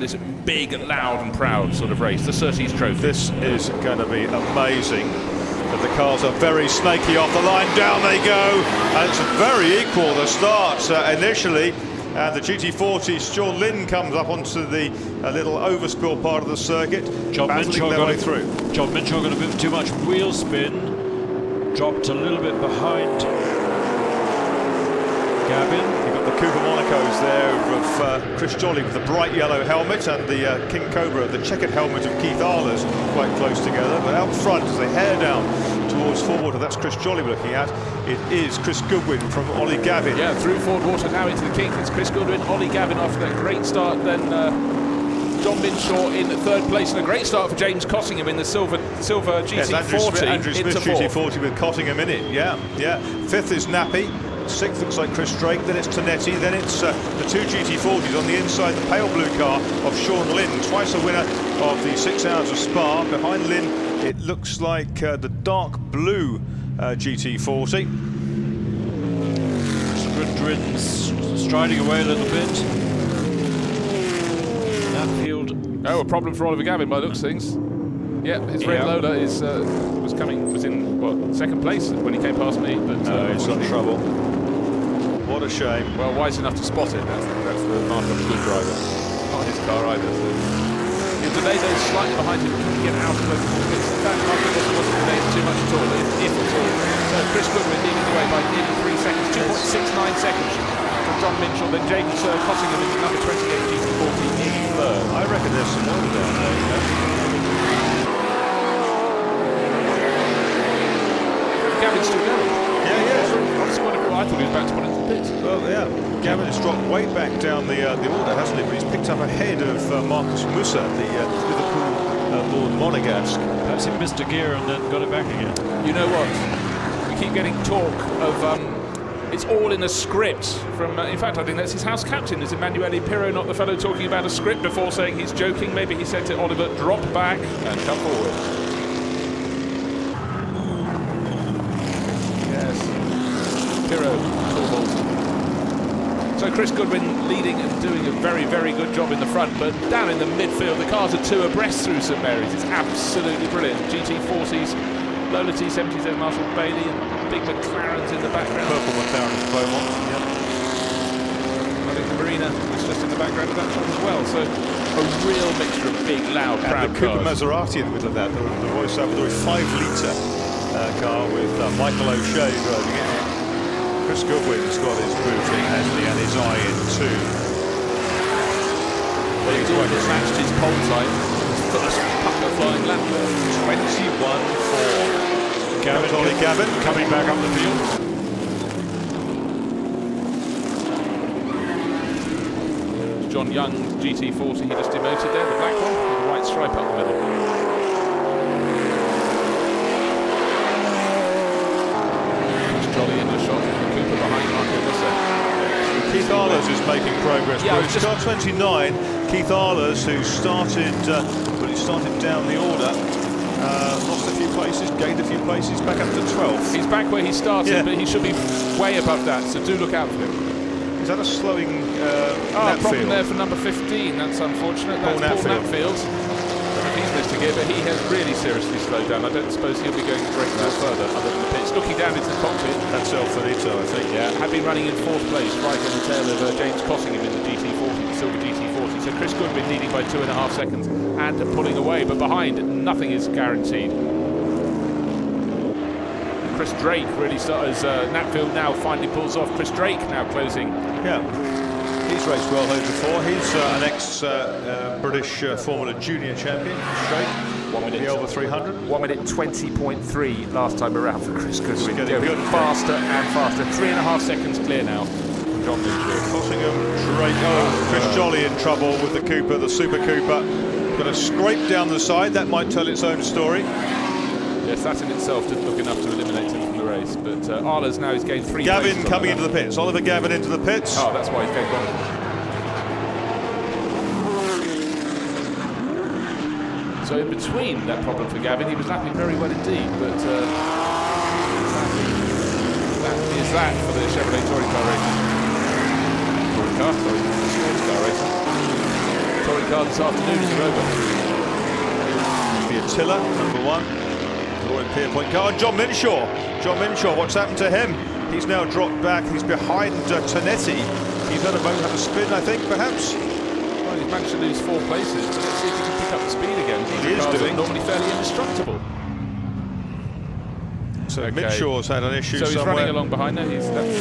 This big, loud and proud sort of race, the Surtees Trophy. This is going to be amazing. But the cars are very snaky off the line. Down they go. And it's very equal, the start initially. And the GT40s, John Lynn comes up onto the little overspill part of the circuit. John Minshaw their way through. John Minshaw got a bit too much wheel spin. Dropped a little bit behind Gavin. You've got the Cooper Monacos there of Chris Jolly with the bright yellow helmet and the King Cobra, the checkered helmet of Keith Arlers, quite close together. But out front, as they head down towards Ford Water, that's Chris Jolly we're looking at. It is Chris Goodwood from Ollie Gavin. Yeah, through Ford Water now into the King. It's Chris Goodwin, Ollie Gavin after that great start. Then John Minshaw in third place, and a great start for James Cossingham in the silver GT40. Yes, Andrew Smith GT40 with Cossingham in it. Yeah. Fifth is Nappy. Sixth looks like Chris Drake, then it's Tonetti, then it's the two GT40s on the inside, the pale blue car of Sean Lynn, twice a winner of the 6 hours of Spa. Behind Lynn, it looks like the dark blue GT40. Goodwin's striding away a little bit. Midfield. Oh, a problem for Oliver Gavin by the looks of things. Yeah, his red Lola was in what, second place when he came past me, but he's got trouble. What a shame. Well, wise enough to spot it. That's the mark of a good driver. Not his car either. So. He'll delay those slightly behind him, can get out of the pockets. In fact, I think it wasn't delayed too much at all, if at all. So Chris Goodwin leading the way by nearly 3 seconds, 2.69 seconds from John Minshaw. Then James Cossingham into number 28 GT40 in third. I reckon there's some order down there. Gavin's still going. Yeah. I thought he was about to put into the pits. Well, yeah. Gavin has dropped way back down the order, hasn't he? But he's picked up ahead of Marcus Musa, the Liverpool Lord Monegasque. Perhaps he missed a gear and then got it back again. You know what? We keep getting talk of it's all in a script from. In fact, I think that's his house captain, is Emanuele Pirro, not the fellow talking about a script before saying he's joking. Maybe he said to Oliver, drop back and come forward. Pirro, so Chris Goodwin leading and doing a very, very good job in the front, but down in the midfield, the cars are two abreast through St Mary's. It's absolutely brilliant. GT40s, Lola T70s, there's Marshall Bailey, and big McLarens in the background. Purple McLaren's Beaumont. Yep. I think the Marina is just in the background of that one as well. So a real mixture of big, loud, proud and the Cooper cars. Maserati in the middle of that, the Royce Salvador 5-litre car with Michael O'Shea driving it. Chris Goodwin's got his boot in, hasn't he, and his eye in too. Well, he's already matched his pole time. His first pucker flying lap. 21-4. Ollie Gavin coming back up the field. John Young GT40, he just demoted there, the black one, with the white stripe up the middle. Jolly in the shot, Cooper behind Marco Musa. Keith Arlers is making progress. Yeah, Bruce. Car 29, Keith Arlers, who started down the order, lost a few places, gained a few places, back up to 12th. He's back where he started, but he should be way above that, so do look out for him. Is that a slowing problem there for number 15, that's unfortunate. That's Paul Napfield. He's missed a gear, but he has really seriously slowed down. I don't suppose he'll be going a great deal further other than the pits. Looking down into the cockpit. That's El Finito, I think. Yeah, had been running in fourth place, right on the tail of James Cossingham in the GT40, the silver GT40. So Chris Goodwin leading by 2.5 seconds and pulling away, but behind, nothing is guaranteed. Chris Drake really starts, Napfield now finally pulls off. Chris Drake now closing. Yeah. He's raced well here before. He's an ex-British Formula Junior champion, straight. 1 minute over 300. 1 minute 20.3 last time around for Chris Goodwin. Getting good. Faster and faster. 3.5 seconds clear now from John Minshaw. Cossingham, Drake. Oh, Chris Jolly in trouble with the Cooper, the Super Cooper. Got a scrape down the side. That might tell its own story. Yes, that in itself didn't look enough to eliminate him from the race. But Arlers now has gained 3 Gavin places coming into the pits. Oliver Gavin into the pits. Oh, that's why he's going wrong. So in between that problem for Gavin, he was lapping very well indeed. But that is that for the Chevrolet Touring car racing. Touring car, sorry, sports car racing. Touring car this afternoon is Rover. The Attila, number 1. Lloyd Pierpoint car. John Minshaw. John Minshaw, what's happened to him? He's now dropped back. He's behind Tonetti. He's had a moment, had a spin, I think, perhaps. Well, he's managed to lose 4 places, so let's see if he can pick up the speed again. He is doing. Normally fairly indestructible. So okay. Minshaw's had an issue somewhere. So he's running along behind there. He's trying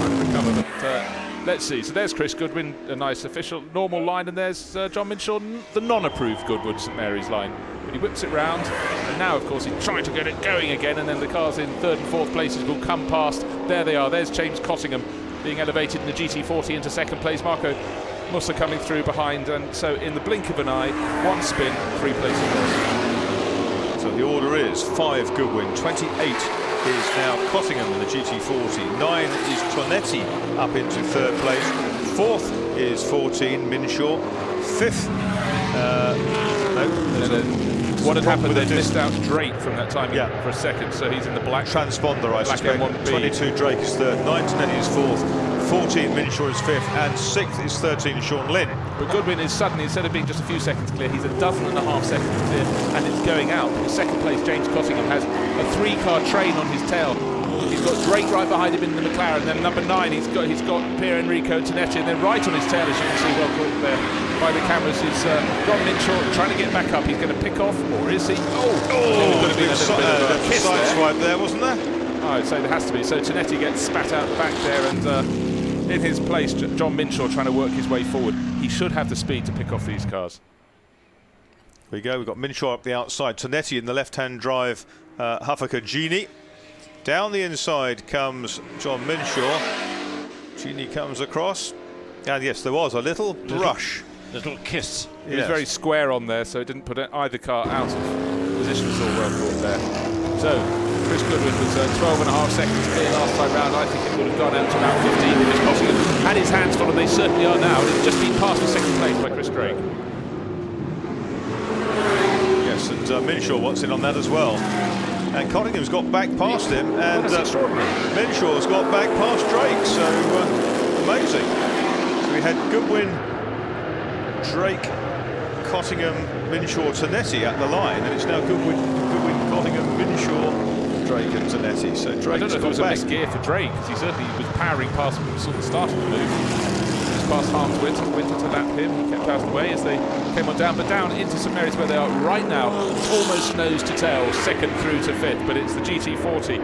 to recover. But let's see. So there's Chris Goodwin, a nice official normal line, and there's John Minshaw, the non-approved Goodwood St Mary's line. But he whips it round, and now, of course, he's trying to get it going again, and then the cars in 3rd and 4th places will come past. There they are. There's James Cottingham being elevated in the GT40 into 2nd place. Marco Mussa coming through behind, and so in the blink of an eye, 1 spin, 3 places lost. So the order is 5 Goodwin, 28 is now Cottingham in the GT40, 9 is Tonetti up into 3rd place, 4th is 14 Minshaw, 5th what had happened, they missed out Drake from that time for a second, so he's in the black transponder, I suspect. M1B. 22 Drake is 3rd, 9 Tonetti is 4th, 14 Minshaw is 5th, and 6th is 13 Sean Lynn. But Goodwin is suddenly, instead of being just a few seconds clear, he's 12.5 seconds clear, and it's going out. In 2nd place, James Cottingham has a 3-car train on his tail. He's got Drake right behind him in the McLaren, and then number 9, he's got Pier Enrico Tonetti, and then right on his tail, as you can see, well caught there by the cameras, is John Minshaw trying to get back up. He's going to pick off, or is he? A kiss swipe there, wasn't there? I'd say there has to be. So Tonetti gets spat out the back there, and in his place, John Minshaw trying to work his way forward. He should have the speed to pick off these cars. Here we go, we've got Minshaw up the outside, Tonetti in the left-hand drive, Huffaker Genie. Down the inside comes John Minshaw. Genie comes across, and yes, there was a little brush. Little kiss. He was very square on there, so it didn't put either car out of position. Was all well caught there. So Chris Goodwin was 12.5 seconds clear last time round. I think it would have gone out to about 15. Chris Cottingham had his hands full, and they certainly are now. And it's just been passed for 2nd place by Chris Drake. Yes, and Minshaw wants in on that as well. And Cottingham's got back past him, and Minshaw's got back past Drake. So amazing. So we had Goodwin, Drake, Cottingham, Minshaw, Tonetti at the line, and it's now Goodwin, Cottingham, Minshaw, Drake and Tonetti. So Drake's I don't know if it was a missed gear for Drake, because he certainly was powering past him sort of start of the move. Just past Harms Winter to lap him. He kept out of the way as they came on down, but down into St Mary's where they are right now, almost nose to tail, 2nd through to 5th, but it's the GT40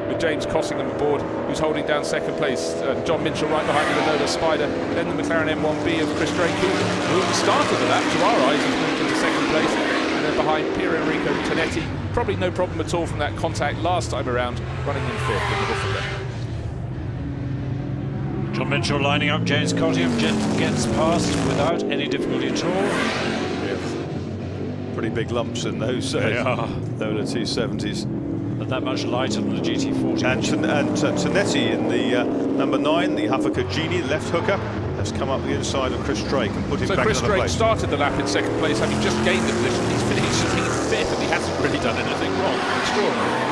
with James Cottingham aboard, who's holding down 2nd place. John Minshaw right behind with the Lola Spider, then the McLaren M1B of Chris Drake, who at the start of the lap, to our eyes, has moved into 2nd place, and then behind Pier Enrico Tonetti. Probably no problem at all from that contact last time around, running in 5th in the buffer there. John Minshaw lining up, James Cottingham gets past without any difficulty at all. Yes. Pretty big lumps in those Lola 270s. But that much lighter than the GT40. And Tonetti in the number 9, the Huffaker Genie, left hooker, has come up the inside of Chris Drake and put him back in the place. So Chris Drake started the lap in 2nd place, having just gained the position. He's finished in 5th, and he hasn't really done anything wrong. Extraordinary.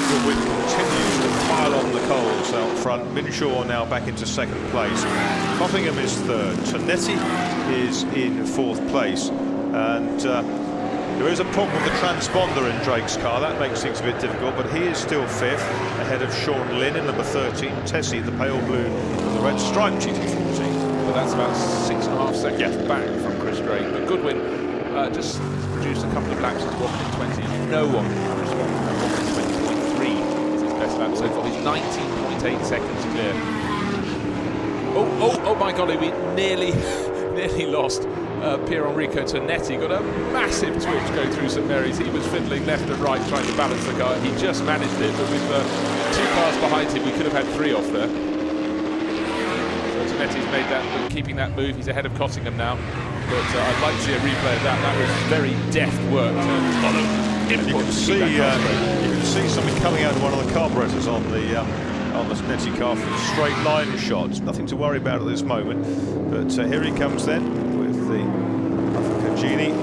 Goodwin continues to pile on the coals out front. Minshaw now back into 2nd place. Cottingham is 3rd. Tonetti is in 4th place. And there is a problem with the transponder in Drake's car. That makes things a bit difficult, but he is still 5th, ahead of Sean Lynn in number 13. Tessie, the pale blue with the red stripe GT40. But that's about 6.5 seconds back from Chris Drake. But Goodwin just produced a couple of laps into 1:20. No one can respond. 1:20.3 is his best lap so far. He's 19.8 seconds clear. Oh my golly, we nearly lost Pier Enrico Tonetti. Got a massive twitch going through St Mary's. He was fiddling left and right trying to balance the car. He just managed it, but with 2 cars behind him, we could have had 3 off there. So Tonetti's made that, keeping that move. He's ahead of Cottingham now. But I'd like to see a replay of that. That was very deft work. You can see something coming out of one of the carburetors on the Tonetti car from the straight line shots. Nothing to worry about at this moment. But here he comes then with the Huffaker Genie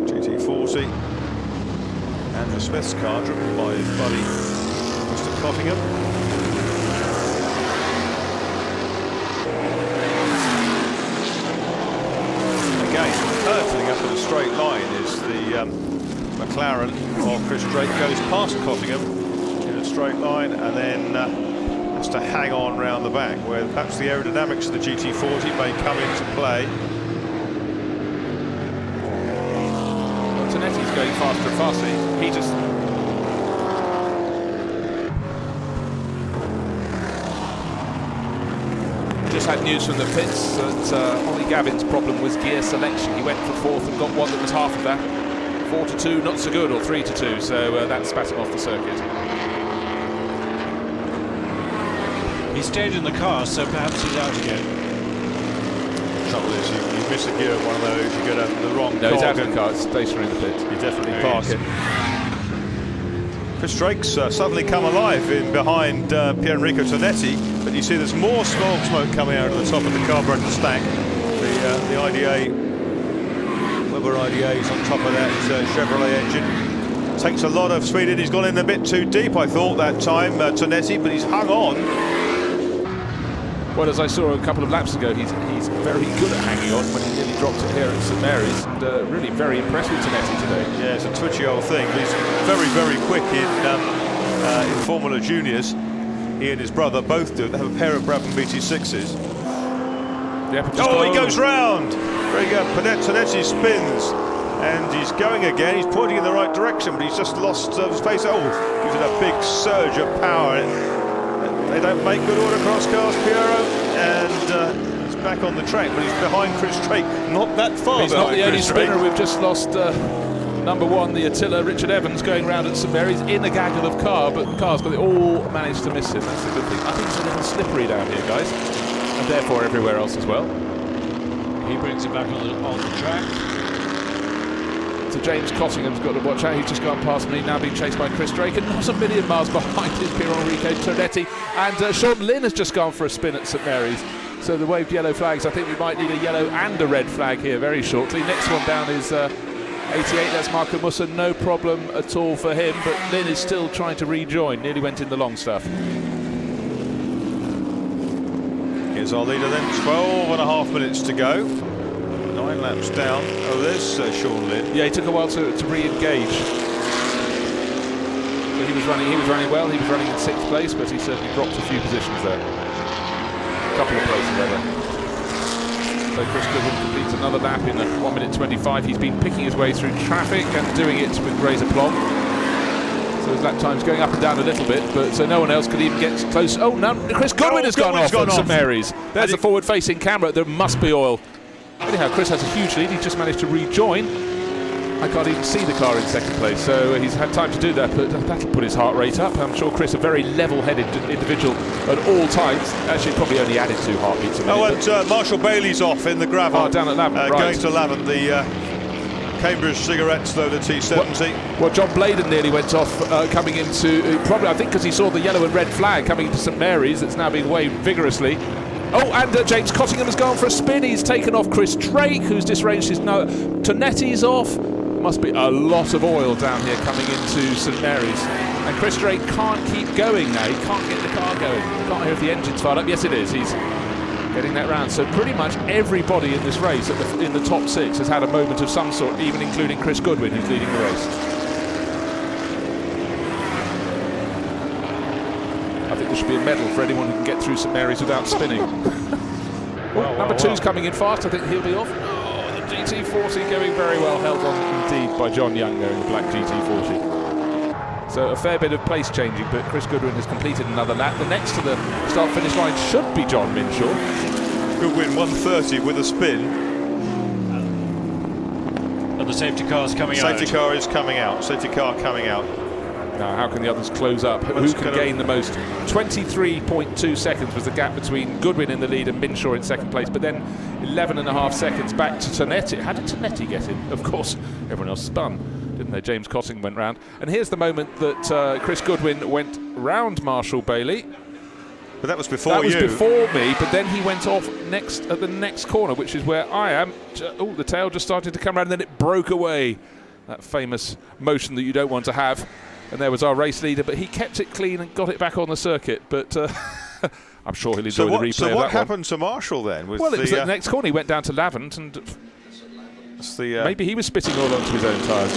GT40 and the Smith's car driven by his buddy Mr. Cottingham. straight line is the McLaren of Chris Drake, goes past Cottingham in a straight line and then has to hang on round the back, where perhaps the aerodynamics of the GT40 may come into play. Well, Tonetti's going faster and faster. He just... Just had news from the pits that Ollie Gavin's problem was gear selection. He went for fourth and got one that was half of that. 4-2, not so good, or 3-2, so that spat him off the circuit. He stayed in the car, so perhaps he's out again. The trouble is, you miss a gear of one of those, you get the wrong No, he's out of the car, it's stationary in the pit. You definitely park it. Chris Drake's suddenly come alive in behind Pier Enrico Tonetti, but you see there's more smoke coming out of the top of the carburetor stack. The IDA, Weber IDA's on top of that Chevrolet engine. Takes a lot of speed in. He's gone in a bit too deep, I thought, that time, Tonetti, but he's hung on. Well, as I saw a couple of laps ago, he's very good at hanging on when he nearly dropped it here at St Mary's, and really very impressed with Tonetti today. Yeah, it's a twitchy old thing, but he's very, very quick in Formula Juniors. He and his brother both do. They have a pair of Brabham BT6s. Yep, he goes round! Very good. Tonetti spins, and he's going again. He's pointing in the right direction, but he's just lost space. Oh, using a big surge of power. They don't make good autocross cars, Piero, and he's back on the track, but he's behind Chris Drake, not that far. He's not the only spinner. We've just lost number one, the Attila, Richard Evans, going round at St Mary's in a gaggle of car, but the cars, but they all managed to miss him. That's the good thing. I think it's a little slippery down here, guys, and therefore everywhere else as well. He brings it back on the track. So James Cottingham's got to watch out. He's just gone past me, now being chased by Chris Drake, and not a million miles behind is Pier Enrico Tonetti. And Sean Lynn has just gone for a spin at St Mary's. So the waved yellow flags, I think we might need a yellow and a red flag here very shortly. Next one down is 88, that's Marco Mussa, no problem at all for him, but Lynn is still trying to rejoin, nearly went in the long stuff. Here's our leader then, 12.5 minutes to go. 9 laps down. Oh, there's Sean Lynn. Yeah, he took a while to re-engage. But he was running well. He was running in 6th place, but he certainly dropped a few positions there. A couple of places rather. So Chris Goodwood completes another lap in 1 minute 25. He's been picking his way through traffic and doing it with great aplomb. So his lap time's going up and down a little bit, but so no one else could even get close. Oh, no, Chris Goodwin has gone off at St Mary's. There's a forward-facing camera. There must be oil. Anyhow, Chris has a huge lead. He's just managed to rejoin. I can't even see the car in 2nd place, so he's had time to do that, but that'll put his heart rate up. I'm sure Chris, a very level-headed individual at all times. Actually, probably only added 2 heartbeats a minute. And Marshall Bailey's off in the gravel. Oh, down at Lavant, right. Going to Lavant, the Cambridge cigarettes, though, the T70. Well, John Bladen nearly went off coming into, probably, I think, because he saw the yellow and red flag coming into St Mary's. It's now being waved vigorously. Oh, and James Cottingham has gone for a spin. He's taken off Chris Drake, who's disarranged his nose. Tonetti's off. Must be a lot of oil down here coming into St Mary's. And Chris Drake can't keep going now. He can't get the car going. Can't hear if the engine's fired up. Yes, it is. He's getting that round. So pretty much everybody in this race in the top 6 has had a moment of some sort, even including Chris Goodwin, who's leading the race. I think there should be a medal for anyone who can get through St Mary's without spinning. Number 2's coming in fast. I think he'll be off. Oh, the GT40 going very well, held on indeed by John Young there in the black GT40. So a fair bit of place changing, but Chris Goodwin has completed another lap. The next to the start-finish line should be John Minshaw. Goodwin 130 with a spin. And the safety car's coming out. Safety car is coming out. Safety car coming out. Now, how can the others close up? Who can gain the most? 23.2 seconds was the gap between Goodwin in the lead and Minshaw in 2nd place, but then 11.5 seconds back to Tonetti. How did Tonetti get in? Of course, everyone else spun, didn't they? James Cottingham went round. And here's the moment that Chris Goodwin went round Marshall Bailey. But that was before you. That was before me, but then he went off next at the next corner, which is where I am. Oh, the tail just started to come around, and then it broke away. That famous motion that you don't want to have. And there was our race leader, but he kept it clean and got it back on the circuit. But I'm sure he'll enjoy the replay of that one. So what happened to Marshall then? Well, it was at the next corner. He went down to Lavant and That's the maybe he was spitting oil onto his own tyres.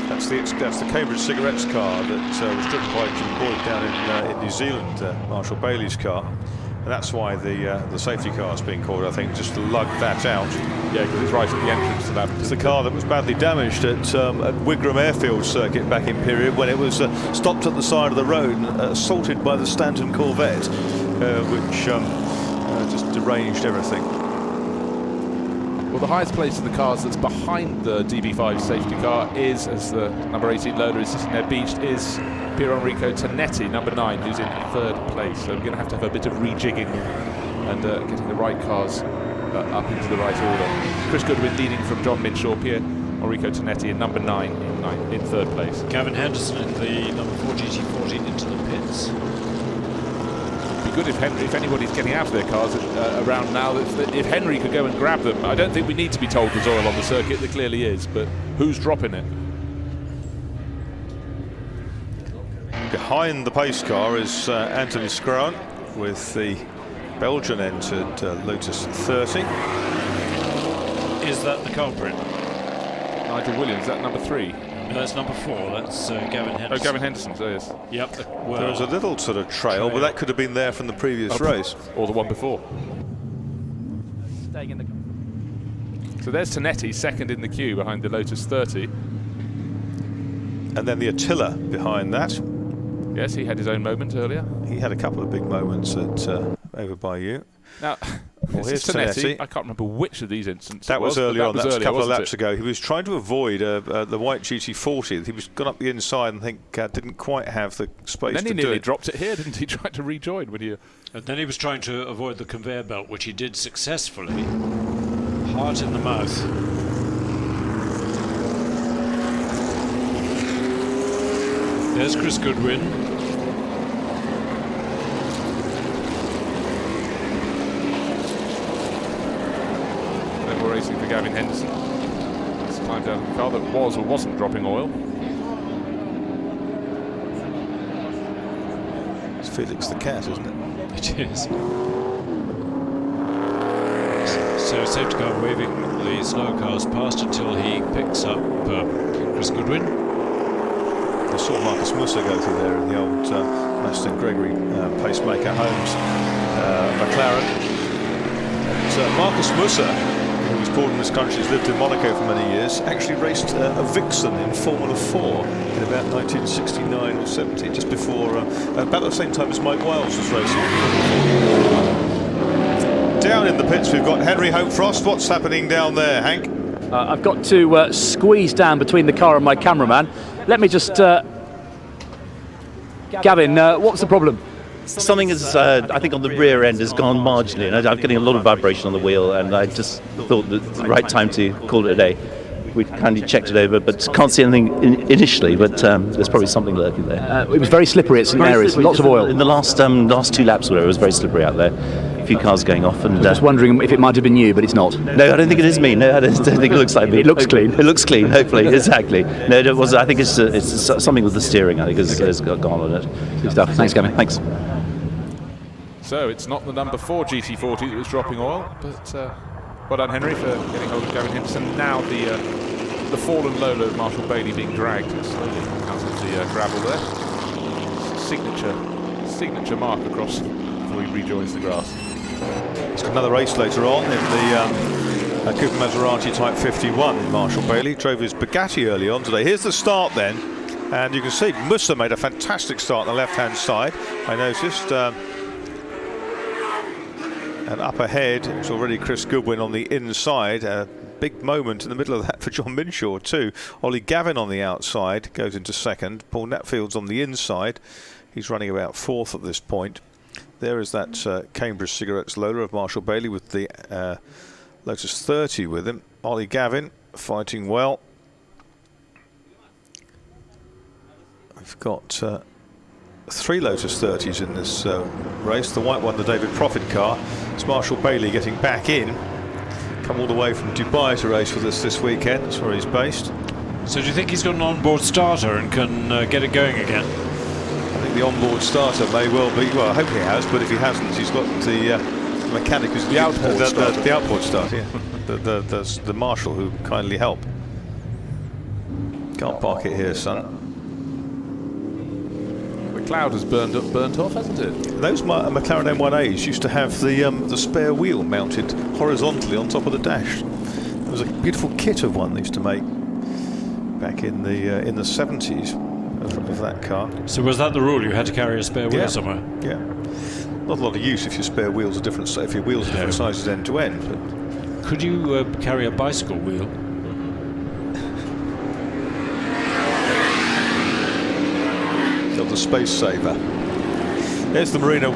That's the Cambridge Cigarettes car that was driven by Jim Boyd down in New Zealand, Marshall Bailey's car. And that's why the safety car is being called, I think, just to lug that out. Yeah, because it's right at the entrance to that. It's the car that was badly damaged at Wigram Airfield circuit back in period when it was stopped at the side of the road and assaulted by the Stanton Corvette, which just deranged everything. Well, the highest place in the cars that's behind the DB5 safety car is, as the number 18 Lola is sitting there beached, is Pier Enrico Tonetti, number 9, who's in 3rd place. So we're going to have a bit of rejigging and getting the right cars up into the right order. Chris Goodwood leading from John Minshaw, Pier Enrico Tonetti in number 9 in 3rd place. Gavin Henderson in the number 4 GT40 into the pits. Be good if anybody's getting out of their cars around now, if Henry could go and grab them. I don't think we need to be told there's oil on the circuit. There clearly is, but who's dropping it? Behind the pace car is Anthony Scrown with the Belgian entered Lotus 30. Is that the culprit? Nigel Williams, that number 3? No, that's number 4. That's Gavin Henderson. Oh, Gavin Henderson, so yes. Yep. Well, there was a little sort of trail, but that could have been there from the previous race. Or the one before. Staying in the... So there's Tonetti, 2nd in the queue behind the Lotus 30. And then the Attila behind that. Yes, he had his own moment earlier. He had a couple of big moments at over by you. Now, well, here's Tonetti. Tonetti. I can't remember which of these instances that was early on. That was a couple of laps it? ago. He was trying to avoid the white GT40. He was gone up the inside and didn't quite have the space and then to he do nearly it. dropped it here, didn't he? Tried to rejoin when he... And then he was trying to avoid the conveyor belt, which he did successfully. Heart in the mouth. There's Chris Goodwin. We're racing for Gavin Henderson. It's climbed out of the car that was or wasn't dropping oil. It's Felix the cat, isn't it? It is. So safety car waving the slow cars past until he picks up Chris Goodwin. I saw Marcus Musa go through there in the old Aston Gregory pacemaker Holmes McLaren. And, Marcus Musa, who was born in this country, has lived in Monaco for many years, actually raced a Vixen in Formula 4 in about 1969 or 70, just before, about the same time as Mike Wiles was racing. Down in the pits we've got Henry Hope-Frost. What's happening down there, Hank? I've got to squeeze down between the car and my cameraman. Let me just... Gavin, what's the problem? Something is, I think, on the rear end has gone marginally, and I'm getting a lot of vibration on the wheel, and I just thought that the right time to call it a day. We've kindly checked it over, but can't see anything initially, but there's probably something lurking there. It was very slippery at St Mary's, lots of oil. In the last 2 laps, where it was very slippery out there. A few cars going off, and I was wondering if it might have been you, but it's not. No, I don't think it is me. No, I don't think it looks like me. It looks clean. It looks clean, hopefully. Exactly. No, it was. I think it's something with the steering. I think has gone on it. Good stuff. Thanks, Gavin. Thanks. So it's not the number 4 GT40 that was dropping oil, but well done, Henry, for getting hold of Gavin Henderson. Now the fallen Lola of Marshall Bailey being dragged slowly out of the gravel there. Signature mark across before he rejoins the grass. It's got another race later on in the Cooper Maserati Type 51. Marshall Bailey drove his Bugatti early on today. Here's the start then, and you can see Musa made a fantastic start on the left-hand side. I noticed. And up ahead, it's already Chris Goodwin on the inside. A big moment in the middle of that for John Minshaw too. Ollie Gavin on the outside goes into 2nd. Paul Natfield's on the inside. He's running about 4th at this point. There is that Cambridge Cigarettes Lola of Marshall Bailey with the Lotus 30 with him. Ollie Gavin fighting well. We've got 3 Lotus 30s in this race. The white one, the David Profit car. It's Marshall Bailey getting back in. Come all the way from Dubai to race with us this weekend. That's where he's based. So do you think he's got an onboard starter and can get it going again? I think the onboard starter may well be. Well, I hope he has, but if he hasn't, he's got the mechanic who's the outboard starter. The outboard starter, yeah. the marshal who kindly helped. Can't park it here, son. The cloud has burnt off, hasn't it? Those McLaren M1As used to have the spare wheel mounted horizontally on top of the dash. There was a beautiful kit of one they used to make back in the 70s of that car. So was that the rule? You had to carry a spare wheel somewhere? Yeah. Not a lot of use if your spare wheels are different. If your wheels are different sizes end to end. But could you carry a bicycle wheel? The space saver. There's the Marina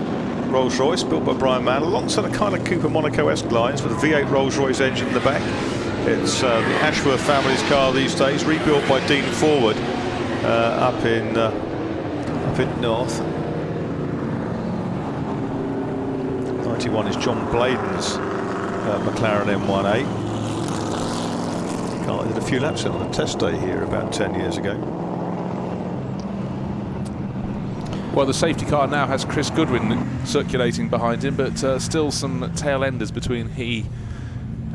Rolls-Royce, built by Brian Mann, alongside a kind of Cooper Monaco-esque lines with a V8 Rolls-Royce engine in the back. It's the Ashworth family's car these days, rebuilt by Dean Forward up in North. 91 is John Bladen's McLaren M1A. Car I did a few laps in on a test day here about 10 years ago. Well, the safety car now has Chris Goodwin circulating behind him, but still some tail enders between he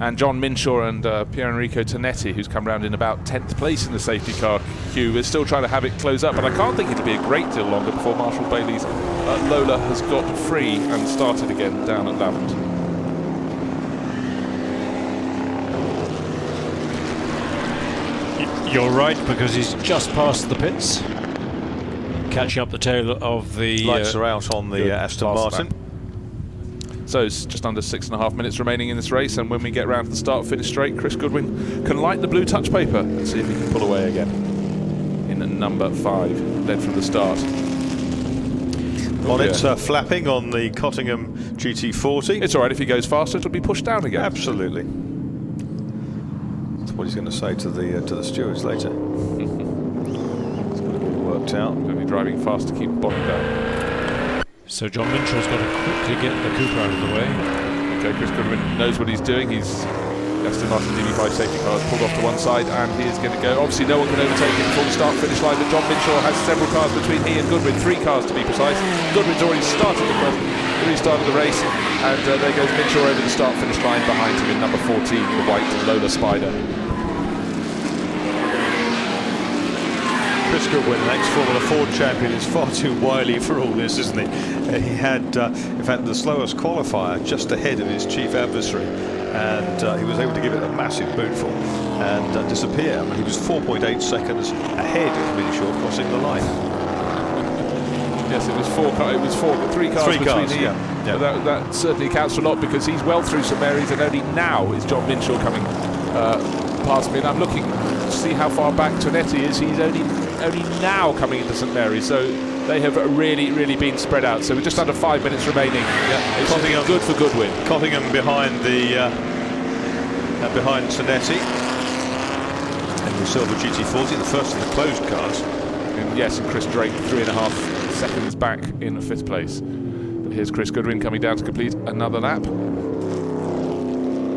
and John Minshaw and Pier Enrico Tonetti, who's come round in about 10th place in the safety car queue. We're still trying to have it close up, but I can't think it'll be a great deal longer before Marshall Bailey's Lola has got free and started again down at Lavant. You're right, because he's just past the pits, catching up the tail of the... Lights are out on the Aston Martin. So it's just under 6.5 minutes remaining in this race, and when we get round to the start-finish straight, Chris Goodwin can light the blue touch paper and see if he can pull away again in number 5, led from the start. It's flapping on the Cottingham GT40. It's all right if he goes faster; it'll be pushed down again. Absolutely. That's what he's going to say to the stewards later. It's got it all worked out. Going to be driving fast to keep the bottom down. So John Minshaw's got to quickly get the Cooper out of the way. Okay, Chris Goodwin knows what he's doing. He's Aston Martin DB5 safety car has pulled off to one side, and he is going to go. Obviously, no one can overtake him before the start-finish line, but John Minshaw has several cars between he and Goodwin, 3 cars to be precise. Goodwin's already started the restart of the race, and there goes Minshaw over the start-finish line behind him in number 14, the white Lola Spider. Chris Goodwin, an ex-Formula Ford champion, is far too wily for all this, isn't he? He had, in fact, the slowest qualifier just ahead of his chief adversary, and he was able to give it a massive bootful and disappear. I mean, he was 4.8 seconds ahead of Minshaw crossing the line. Yes, it was 3 cars between him. Yeah. But that certainly counts for a lot, because he's well through St Mary's, and only now is John Minshaw coming past me. And I'm looking to see how far back Tonetti is. He's only now coming into St Mary's, so they have really, really been spread out. So we're just under 5 minutes remaining. Yeah, it's good for Goodwin. Cottingham behind behind Tonetti and the silver GT40, the first of the closed cars. And yes, and Chris Drake 3.5 seconds back in 5th place. But here's Chris Goodwin coming down to complete another lap.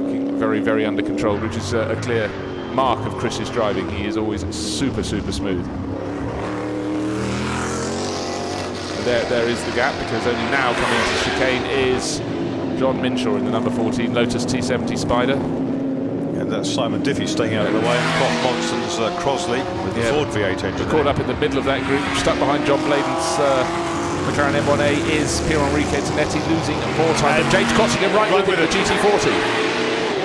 Looking very, very under control, which is a clear mark of Chris's driving. He is always super, super smooth. There is the gap, because only now coming to chicane is John Minshaw in the number 14 Lotus T70 Spider. And that's Simon Diffie staying out of the way, and Prof Monson's Crosley with the Ford V8 engine. Caught up in the middle of that group, stuck behind John Bladen's McLaren M1A is Pier Enrico Tonetti, losing more time. And James Cottingham right with the GT40.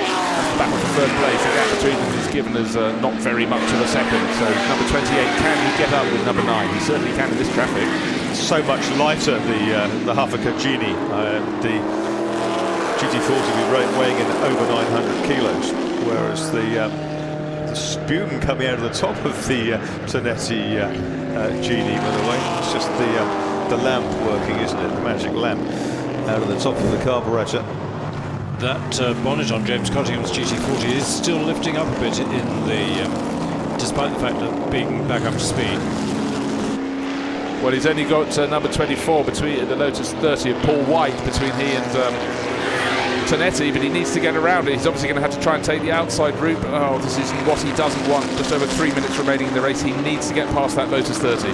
That's the battle for 3rd place. The gap between them is given as not very much of a second. So number 28, can he get up with number 9? He certainly can in this traffic. So much lighter, the Huffaker Genie. The GT40 will be weighing in over 900 kilos, whereas the spume coming out of the top of the Tonetti Genie, by the way, it's just the lamp working, isn't it? The magic lamp out of the top of the carburettor. That bonnet on James Cottingham's GT40 is still lifting up a bit in the, despite the fact of being back up to speed. Well, he's only got number 24 between the Lotus 30 and Paul White between he and Tonetti, but he needs to get around it. He's obviously going to have to try and take the outside route, but this is what he doesn't want. Just over 3 minutes remaining in the race. He needs to get past that Lotus 30.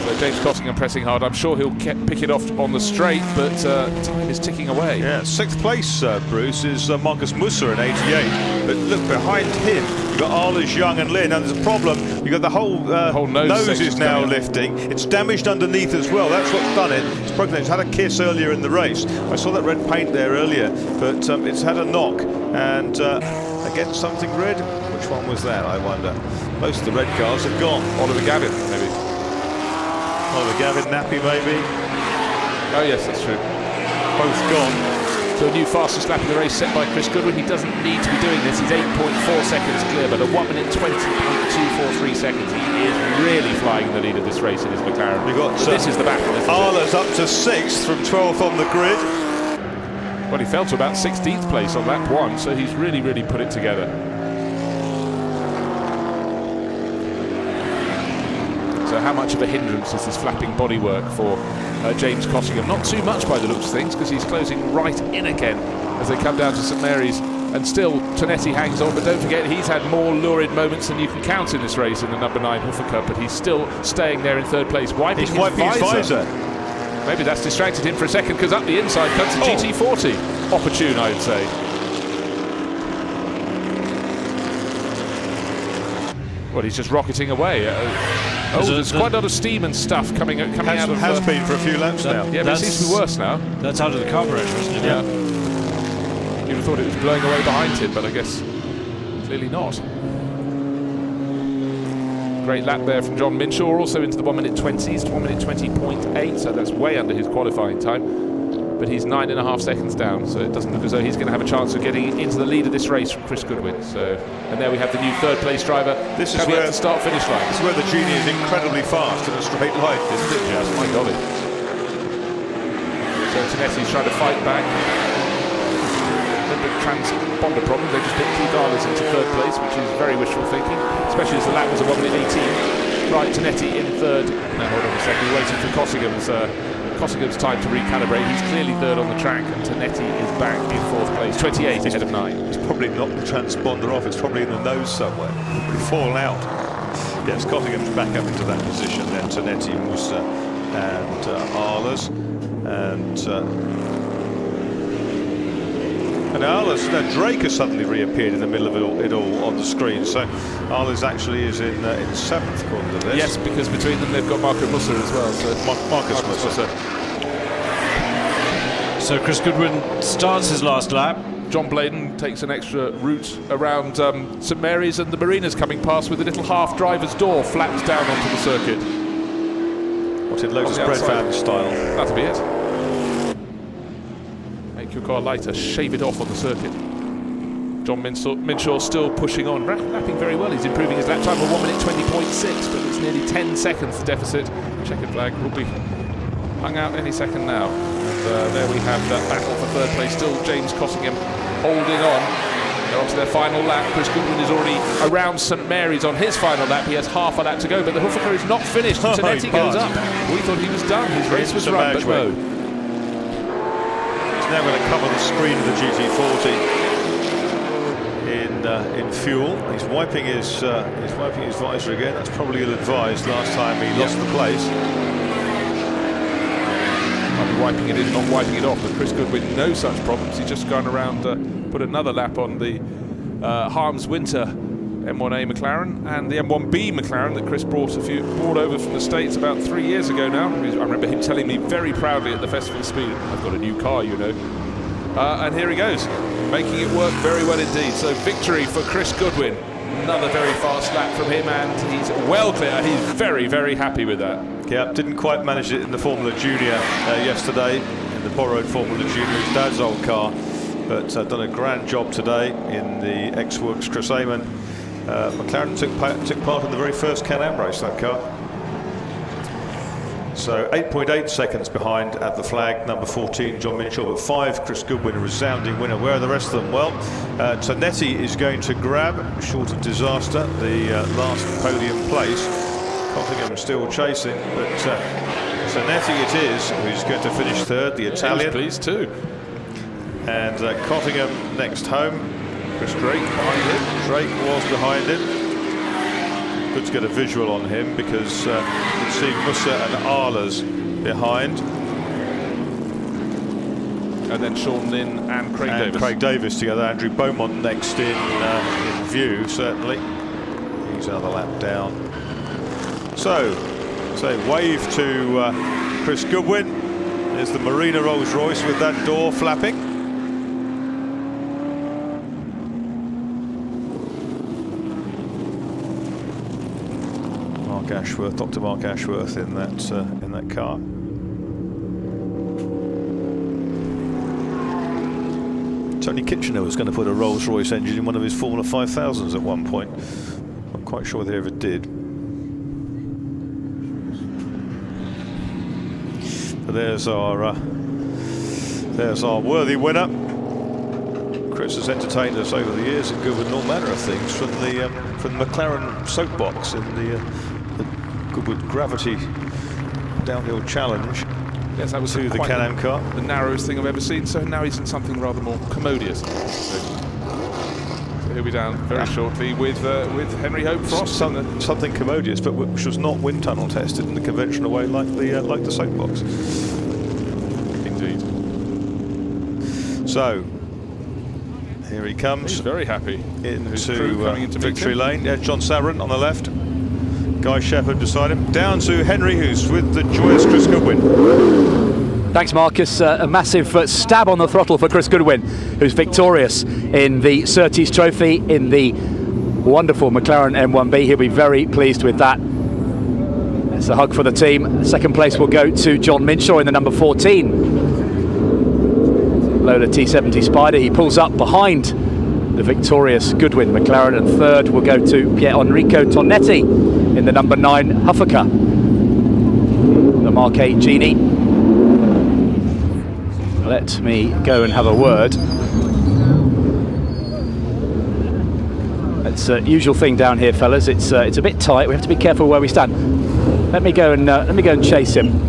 So James Cottingham pressing hard. I'm sure he'll pick it off on the straight, but time is ticking away. Yeah, 6th place, Bruce, is Marcus Musser in 88. But look, behind him, you've got Arles, Young and Lynn, and there's a problem. You've got the whole nose is now lifting. It's damaged underneath as well. That's what's done it. It's broken. It's had a kiss earlier in the race. I saw that red paint there earlier, but it's had a knock. And against something red, which one was that, I wonder? Most of the red cars have gone. Oliver Gavin, maybe. Oliver Gavin, Nappy, maybe. Oh yes, that's true. Both gone. So a new fastest lap of the race set by Chris Goodwood. He doesn't need to be doing this. He's 8.4 seconds clear, but at 1 minute 20.243 seconds, he is really flying the lead of this race in his McLaren. We've got this is the battle. Arles up to 6th from 12th on the grid. Well, he fell to about 16th place on lap 1, so he's really put it together. So how much of a hindrance is this flapping bodywork for James Cottingham? Not too much by the looks of things, because he's closing right in again as they come down to St Mary's, and still Tonetti hangs on, but don't forget he's had more lurid moments than you can count in this race in the number 9 Hoofer Cup, but he's still staying there in 3rd place, wiping his visor. Maybe that's distracted him for a second, because up the inside comes a GT40. Opportune, I'd say. Well, he's just rocketing away. There's quite a lot of steam and stuff coming out of... Has been for a few laps now. Yeah, but it seems to be worse now. That's out of the carburetor, isn't it? Yeah. You'd have thought it was blowing away behind him, but I guess clearly not. Great lap there from John Minshaw, also into the 1 minute 20s, 1 minute 20.8, so that's way under his qualifying time. But he's 9.5 seconds down, so it doesn't look as though he's going to have a chance of getting into the lead of this race from Chris Goodwood. So, and there we have the new 3rd place driver. This is where the start-finish line. This is where the Genie is incredibly fast in a straight line, isn't it? Yes, my golly. So Tonetti's trying to fight back. A little bit transponder problem. They just put Keith Arles into 3rd place, which is very wishful thinking, especially as the lap was a 1 minute 18. Right, Tonetti in 3rd. Now hold on a second, we're waiting for Cossingham's time to recalibrate. He's clearly 3rd on the track, and Tonetti is back in 4th place, 28 ahead of 9. It's probably not the transponder off, it's probably in the nose somewhere. It's fallen out. Yes, Cossingham's back up into that position, then Tonetti, Musa and Arles. And Arles, Drake has suddenly reappeared in the middle of it all on the screen. So Arles actually is in 7th according to this. Yes, because between them they've got Marco Musser as well. So Marcus Musser. So Chris Goodwin starts his last lap. John Bladen takes an extra route around St Mary's, and the Marina's coming past with a little half driver's door flapped down onto the circuit. What's in Lotus Breadfan style? That'll be it. Make your car lighter, shave it off on the circuit. John Minshaw still pushing on, lapping very well. He's improving his lap time of 1 minute 20.6, but it's nearly 10 seconds the deficit. Checkered flag will be hung out any second now. And there we have that battle for 3rd place. Still James Cottingham holding on. They're on to their final lap. Chris Goodwin is already around St Mary's on his final lap. He has half a lap to go, but the Hoofer car is not finished. Tonetti goes up. We thought he was done. His race was run, but no. He's now going to cover the screen of the GT40 in fuel. He's wiping his visor again. That's probably ill-advised. Last time he lost the place. Might be wiping it in, not wiping it off, but Chris Goodwin, no such problems. He's just gone around, put another lap on the Harms Winter M1A McLaren and the M1B McLaren that Chris brought over from the States about 3 years ago now. I remember him telling me very proudly at the Festival of Speed, I've got a new car, you know. And here he goes, making it work very well indeed. So victory for Chris Goodwin. Another very fast lap from him, and he's well clear. He's very, very happy with that. Yeah, didn't quite manage it in the Formula Junior yesterday, in the borrowed Formula Junior, his dad's old car, but done a grand job today in the X-Works Chris Amon. McLaren took part in the very first Can-Am race, that car. So 8.8 seconds behind at the flag, number 14, John Minshaw, but 5, Chris Goodwin, a resounding winner. Where are the rest of them? Well, Tonetti is going to grab, short of disaster, the last podium place. Cottingham still chasing, but Tonetti it is who's going to finish 3rd, the Italian. Please too. And Cottingham next home. Chris Drake behind him. Drake was behind him. good to get a visual on him, because you can see Musa and Arla's behind. And then Sean Lynn and Craig Davis together. Andrew Beaumont next in view, certainly. He's another lap down. So wave to Chris Goodwin. There's the Marina Rolls Royce with that door flapping. Dr. Mark Ashworth in that car. Tony Kitchener was going to put a Rolls-Royce engine in one of his Formula 5000s at one point. Not quite sure they ever did. But there's our worthy winner. Chris has entertained us over the years at Goodwood, all manner of things, from the McLaren soapbox in the Goodwood Gravity downhill challenge. Yes, that was to the Can-Am car. The narrowest thing I've ever seen. So now he's in something rather more commodious. So he'll be down very shortly with Henry Hope Frost. Something commodious, but which was not wind tunnel tested in the conventional way, like the soapbox. Indeed. So here he comes. He's very happy into victory lane. Yeah, John Savran on the left. Guy Shepherd beside him. Down to Henry, who's with the joyous Chris Goodwin. Thanks, Marcus. A massive stab on the throttle for Chris Goodwin, who's victorious in the Surtees Trophy in the wonderful McLaren M1B. He'll be very pleased with that. It's a hug for the team. Second place will go to John Minshaw in the number 14 Lola T70 Spider. He pulls up behind the victorious Goodwin McLaren, and third will go to Pier Enrico Tonetti in the number 9 Huffaker, the Mark 8 Genie. Let me go and have a word. It's a usual thing down here, fellas. It's a bit tight. We have to be careful where we stand. Let me go and chase him.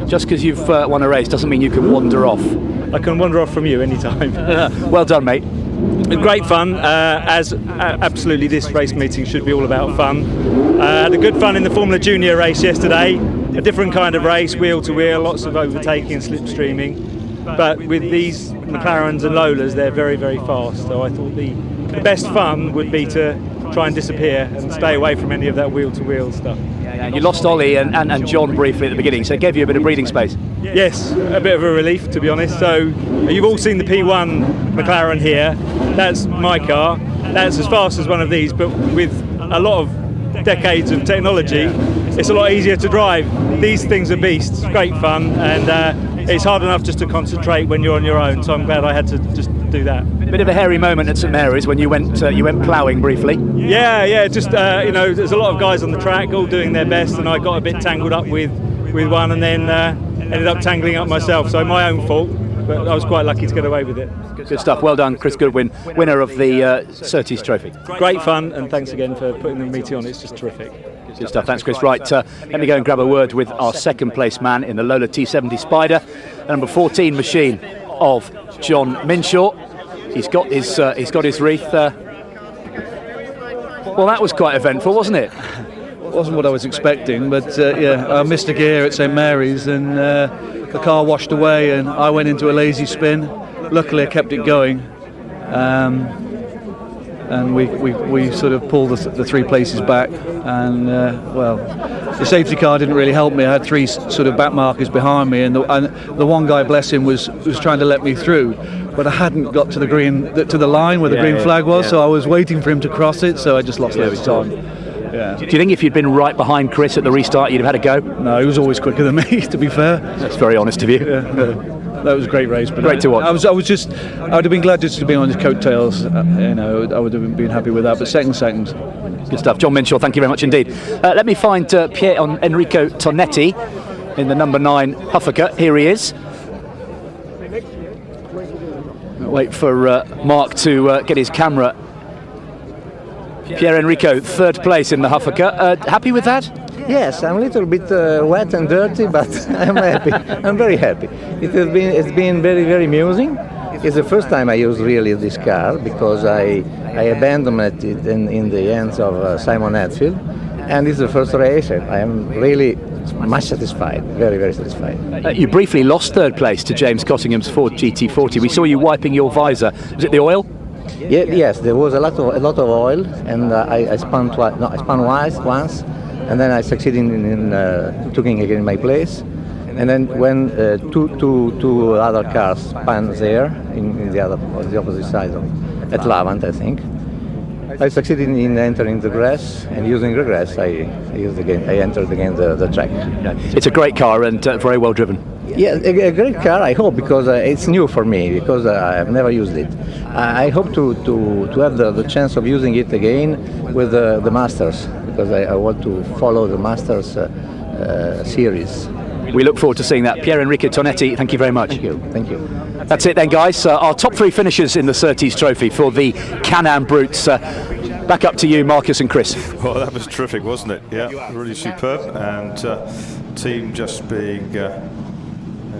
Just because you've won a race doesn't mean you can wander off. I can wander off from you anytime. Well done, mate. Great fun, absolutely this race meeting should be all about fun. Had a good fun in the Formula Junior race yesterday. A different kind of race, wheel to wheel, lots of overtaking and slipstreaming. But with these McLarens and Lolas, they're very, very fast. So I thought the best fun would be to try and disappear and stay away from any of that wheel to wheel stuff. You lost Ollie and John briefly at the beginning, so it gave you a bit of breathing space. Yes, a bit of a relief, to be honest. So you've all seen the P1 McLaren here. That's my car. That's as fast as one of these, but with a lot of decades of technology, it's a lot easier to drive. These things are beasts. Great fun, and it's hard enough just to concentrate when you're on your own. So I'm glad I had to just do that. Bit of a hairy moment at St Mary's when you went ploughing briefly. Yeah. Just there's a lot of guys on the track all doing their best, and I got a bit tangled up with one, and then ended up tangling up myself. So my own fault, but I was quite lucky to get away with it. Good stuff. Well done, Chris Goodwin, winner of the Surtees Trophy. Great fun, and thanks again for putting the meeting on. It's just terrific. Good stuff. Thanks, Chris. Right, let me go and grab a word with our second place man in the Lola T70 Spider, number 14 machine of John Minshaw. He's got his wreath. Well, that was quite eventful, wasn't it? Wasn't what I was expecting, but I missed a gear at St Mary's, and the car washed away, and I went into a lazy spin. Luckily, I kept it going, and we sort of pulled the 3 places back. And the safety car didn't really help me. I had 3 sort of back markers behind me, and the one guy, bless him, was trying to let me through, but I hadn't got to the line where the green flag was, so I was waiting for him to cross it. So I just lost loads of time. Yeah. Do you think if you'd been right behind Chris at the restart, you'd have had a go? No, he was always quicker than me, to be fair. That's very honest of you. Yeah. That was a great race. But great to watch. I would have been glad just to be on his coattails. I would have been happy with that. But second. Good stuff. John Minshaw, thank you very much indeed. Let me find Pier Enrico Tonetti in the number 9 Huffaker. Here he is. Wait for Mark to get his camera Pier Enrico, third place in the Huffaker. Happy with that? Yes, I'm a little bit wet and dirty, but I'm happy. I'm very happy. It's been very, very amusing. It's the first time I use really this car because I abandoned it in the hands of Simon Midfield, and it's the first race. I am really much satisfied, very, very satisfied. You briefly lost third place to James Cottingham's Ford GT40. We saw you wiping your visor. Was it the oil? Yes, there was a lot of oil, and I spun twice. No, I spun once, and then I succeeded in taking again my place. And then when two other cars spun there in the opposite side at Lavant, I think, I succeeded in entering the grass, and using the grass, I entered again the track. It's a great car and very well driven. Yeah, a great car. I hope, because it's new for me, because I've never used it. I hope to have the chance of using it again with the Masters, because I want to follow the Masters series. We look forward to seeing that. Pier Enrico Tonetti, thank you very much. Thank you. That's it then, guys. Our top three finishers in the Surtees Trophy for the Can-Am Brutes. Back up to you, Marcus and Chris. Well, that was terrific, wasn't it? Yeah, really superb. And team just being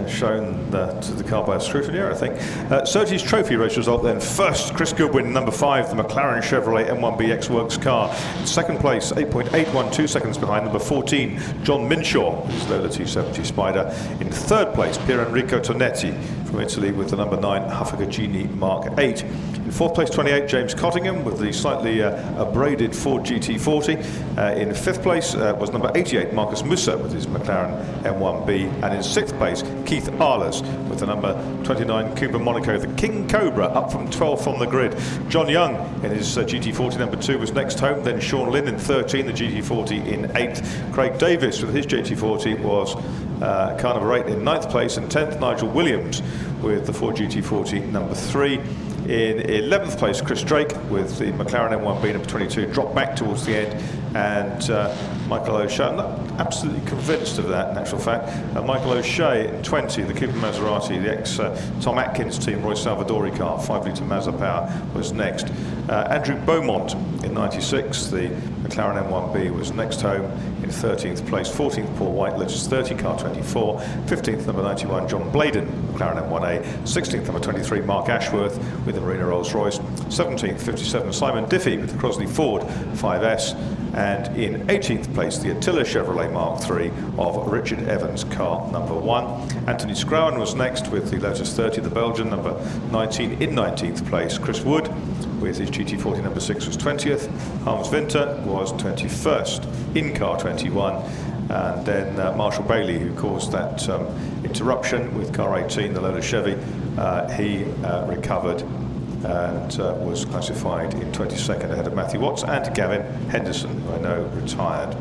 shown to the car by a scrutineer, I think. Surtees Trophy race result then. First, Chris Goodwin, number 5, the McLaren Chevrolet M1B X-Works car. In second place, 8.812 seconds behind, number 14, John Minshaw, his Lola 270 Spider. In third place, Pier Enrico Tonetti from Italy with the number 9 Huffaker Genie Mark 8. In fourth place, 28, James Cottingham with the slightly abraded Ford GT40. In fifth place was number 88, Marcus Musa with his McLaren M1B. And in sixth place, Keith Arles with the number 29 Cooper Monaco, the King Cobra, up from 12th on the grid. John Young in his GT40 number 2 was next home. Then Sean Lynn in 13, the GT40 in 8th. Craig Davis with his GT40 was car number 8 in 9th place. And 10th, Nigel Williams with the Ford GT40 number 3. In 11th place, Chris Drake with the McLaren M1B number 22 dropped back towards the end, and Michael O'Shea, I'm not absolutely convinced of that in actual fact. Michael O'Shea in 20, the Cooper Maserati, the ex-Tom Atkins team, Roy Salvadori car, 5-litre Mazda power, was next. Andrew Beaumont in 96, the McLaren M1B was next home in 13th place. 14th, Paul White, Lotus 30, car 24. 15th, number 91, John Bladen, McLaren M1A. 16th, number 23, Mark Ashworth with the Marina Rolls-Royce. 17th, 57, Simon Diffie with the Crosley Ford 5S. And in 18th place, the Attila Chevrolet Mark III of Richard Evans, car number 1. Anthony Scrowan was next with the Lotus 30, the Belgian, number 19. In 19th place, Chris Wood with his GT40 number 6 was 20th. Hans Winter was 21st in car 21. And then Marshall Bailey, who caused that interruption with car 18, the Lola Chevy, he recovered and was classified in 22nd ahead of Matthew Watts and Gavin Henderson, who I know retired.